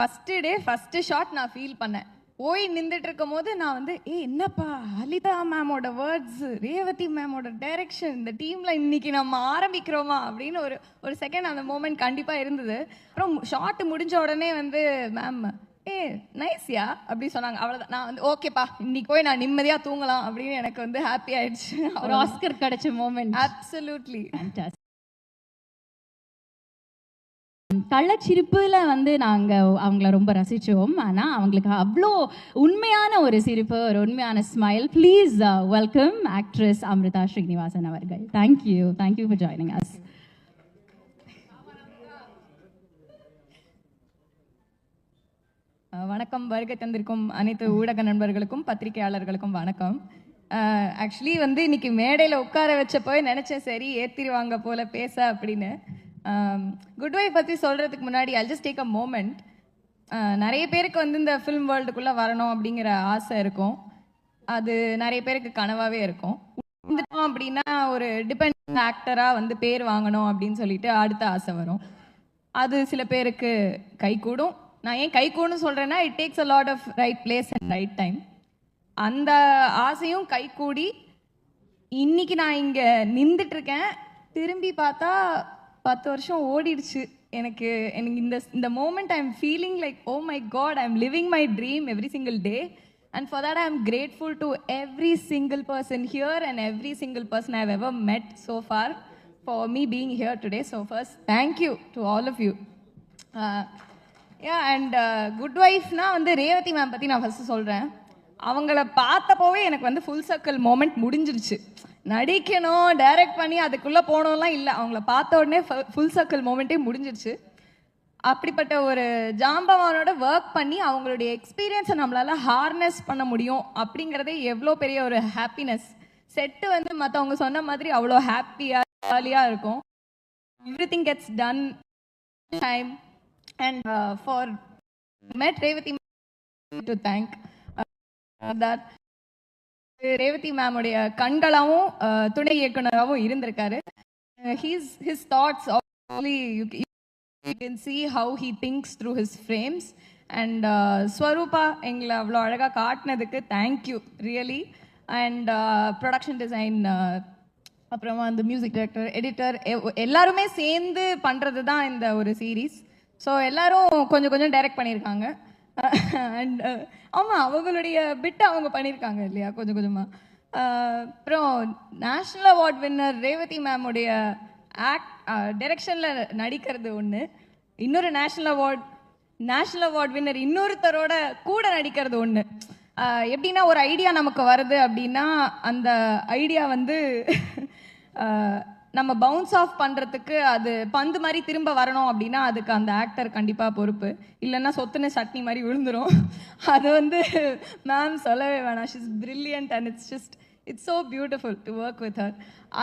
First day first shot நான் feel பண்ணேன். போய் நின்றுட்டு இருக்கும் போது நான் வந்து என்னப்பா லலிதா மேமோட வேர்ட்ஸ், ரேவதி மேமோட டைரக்ஷன், இந்த டீம்ல இன்னைக்கு நம்ம ஆரம்பிக்கிறோமா அப்படின்னு ஒரு செகண்ட் அந்த மூமெண்ட் கண்டிப்பா இருந்தது. அப்புறம் ஷாட் முடிஞ்ச உடனே வந்து மேம் நைஸ்யா அப்படி சொன்னாங்க. அவ்வளோதான். நான் வந்து ஓகேப்பா இன்னைக்கு போய் நான் நிம்மதியா தூங்கலாம் அப்படின்னு எனக்கு வந்து ஹாப்பி ஆயிடுச்சு. ஒரு ஆஸ்கர் கிடைச்ச மூமெண்ட். அப்சல்யூட்லி. கள்ளச்சிரிப்புல வந்து நாங்கள் அவங்கள ரொம்ப ரசித்தோம். ஆனால் அவங்களுக்கு அவ்வளோ உண்மையான ஒரு சிரிப்பு, ஒரு உண்மையான smile. Please welcome actress Amritha Srinivasan அவர்கள். Thank you for joining us. வணக்கம். வருகை தந்திருக்கும் அனைத்து ஊடக நண்பர்களுக்கும் பத்திரிகையாளர்களுக்கும் வணக்கம். ஆக்சுவலி வந்து இன்னைக்கு மேடையில் உட்கார வச்சப்போ நினச்சேன் சரி ஏற்றிடுவாங்க போல பேச அப்படின்னு. குட் வைஃப் பற்றி சொல்கிறதுக்கு முன்னாடி I'll just take a moment. நிறைய பேருக்கு வந்து இந்த ஃபிலிம் வேர்ல்டுக்குள்ளே வரணும் அப்படிங்கிற ஆசை இருக்கும். அது நிறைய பேருக்கு கனவாகவே இருக்கும். வந்துட்டோம் அப்படின்னா ஒரு டிபெண்ட் ஆக்டராக வந்து பேர் வாங்கணும் அப்படின்னு சொல்லிட்டு அடுத்த ஆசை வரும். அது சில பேருக்கு கை கூடும். நான் ஏன் கை கூடுன்னு சொல்கிறேன்னா it takes a lot of right place and right time. அந்த ஆசையும் கை கூடி இன்னைக்கு நான் இங்கே நின்றுட்டுருக்கேன். திரும்பி பார்த்தா 10 வருஷம் ஓடிடுச்சு. எனக்கு இந்த moment I am feeling like oh my God, I am living my dream every single day. And for that I am grateful to every single person here and every single person I have ever met so far for me being here today. So first, thank you to all of you. And good ஒய்ஃப்னா வந்து Revathi ma'am பற்றி நான் first சொல்கிறேன். அவங்கள பார்த்தப்போவே எனக்கு வந்து full circle moment முடிஞ்சிருச்சு. நடிக்கணும், டைரக்ட் பண்ணி அதுக்குள்ளே போனோம்லாம் இல்லை. அவங்கள பார்த்த உடனே ஃபுல் சர்க்கிள் மோமெண்ட்டே முடிஞ்சிருச்சு. அப்படிப்பட்ட ஒரு ஜாம்பவானோட ஒர்க் பண்ணி அவங்களுடைய எக்ஸ்பீரியன்ஸை நம்மளால் ஹார்னஸ் பண்ண முடியும் அப்படிங்கிறதே எவ்வளோ பெரிய ஒரு ஹாப்பினஸ். செட்டு வந்து மற்றவங்க சொன்ன மாதிரி அவ்வளோ ஹாப்பியாக ஜாலியாக இருக்கும். Everything gets done time. And for met Revati to thank that Revati ma'am உடைய கண்களாவும் துணை இயக்குனராகவும் இருந்திருக்காரு. His thoughts obviously you can see how he thinks through his frames. And ஸ்வரூபா எங்களை அவ்வளோ அழகாக காட்டினதுக்கு thank you really. And production design, அப்புறமா அந்த music director, editor எல்லாருமே சேர்ந்து பண்ணுறது தான் இந்த ஒரு சீரீஸ். ஸோ எல்லோரும் கொஞ்சம் கொஞ்சம் டைரக்ட் பண்ணியிருக்காங்க. அண்ட் ஆமாம், அவங்களுடைய பிட்டை அவங்க பண்ணியிருக்காங்க இல்லையா கொஞ்சம் கொஞ்சமாக. அப்புறம் நேஷ்னல் அவார்ட் வின்னர் ரேவதி மேமுடைய டைரக்ஷனில் நடிக்கிறது ஒன்று, இன்னொரு நேஷ்னல் அவார்ட் வின்னர் இன்னொருத்தரோட கூட நடிக்கிறது ஒன்று. எப்படின்னா ஒரு ஐடியா நமக்கு வருது அப்படின்னா அந்த ஐடியா வந்து நம்ம பவுன்ஸ் ஆஃப் பண்ணுறதுக்கு அது பந்து மாதிரி திரும்ப வரணும் அப்படின்னா அதுக்கு அந்த ஆக்டர் கண்டிப்பாக பொறுப்பு. இல்லைன்னா சொத்துன்னு சட்னி மாதிரி விழுந்துடும். அது வந்து மேம் சொல்லவே வேணாம். She is brilliant and it's so beautiful to work with her.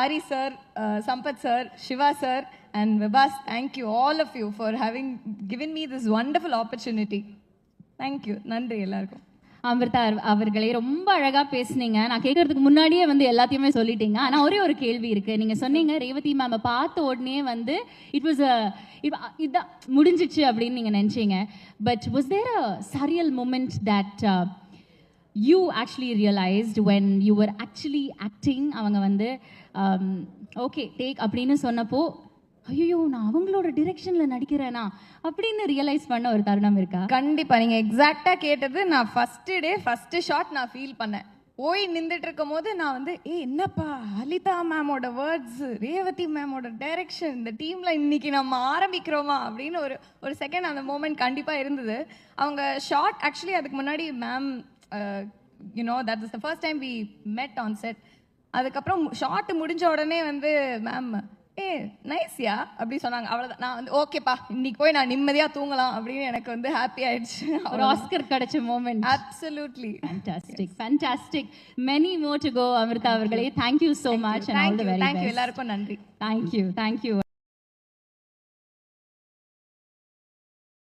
Aari sir, Sampath sir, Siva sir and Vibas, thank you all of you for having given me this wonderful opportunity. Thank you. நன்றி எல்லாருக்கும். அமிர்தா அவர்களே ரொம்ப அழகாக பேசுனீங்க. நான் கேட்கறதுக்கு முன்னாடியே வந்து எல்லாத்தையுமே சொல்லிட்டீங்க. ஆனால் ஒரே ஒரு கேள்வி இருக்குது. நீங்கள் சொன்னீங்க ரேவதி மேமை பார்த்த உடனே வந்து இதான் முடிஞ்சிச்சு அப்படின்னு நீங்கள் நினச்சிங்க. But was there a surreal moment that you actually realised when you were actually acting? அவங்க வந்து ஓகே டேக் அப்படின்னு சொன்னப்போ ஐயோ நான் அவங்களோட டிரெக்ஷனில் நடிக்கிறேனா அப்படின்னு ரியலைஸ் பண்ண ஒரு தருணம் இருக்கா? கண்டிப்பாக. நீங்கள் எக்ஸாக்டாக கேட்டது. நான் ஃபஸ்ட்டு டே ஃபஸ்ட்டு ஷாட் நான் ஃபீல் பண்ணேன். போய் நின்றுட்டு இருக்கும் போது நான் வந்து என்னப்பா லலிதா மேமோட வேர்ட்ஸ், ரேவதி மேமோட டைரக்ஷன், இந்த டீமில் இன்னைக்கு நம்ம ஆரம்பிக்கிறோமா அப்படின்னு ஒரு செகண்ட் அந்த மூமெண்ட் கண்டிப்பாக இருந்தது. அவங்க ஷாட் ஆக்சுவலி அதுக்கு முன்னாடி ma'am that is the first time we met on set. அதுக்கப்புறம் ஷாட் முடிஞ்ச உடனே வந்து மேம் நைஸ்யா அப்படி சொன்னாங்க. அவ்வளோதான். நான் வந்து ஓகேப்பா இன்னைக்கு போய் நான் நிம்மதியாக தூங்கலாம் அப்படின்னு எனக்கு வந்து ஹாப்பி ஆயிடுச்சு. ஒரு ஆஸ்கர் கிடைச்ச moment. Absolutely. Fantastic. Many more to go Amritha அவர்களே. Thank you so much. தேங்க்யூ எல்லாருக்கும் நன்றி. தேங்க்யூ.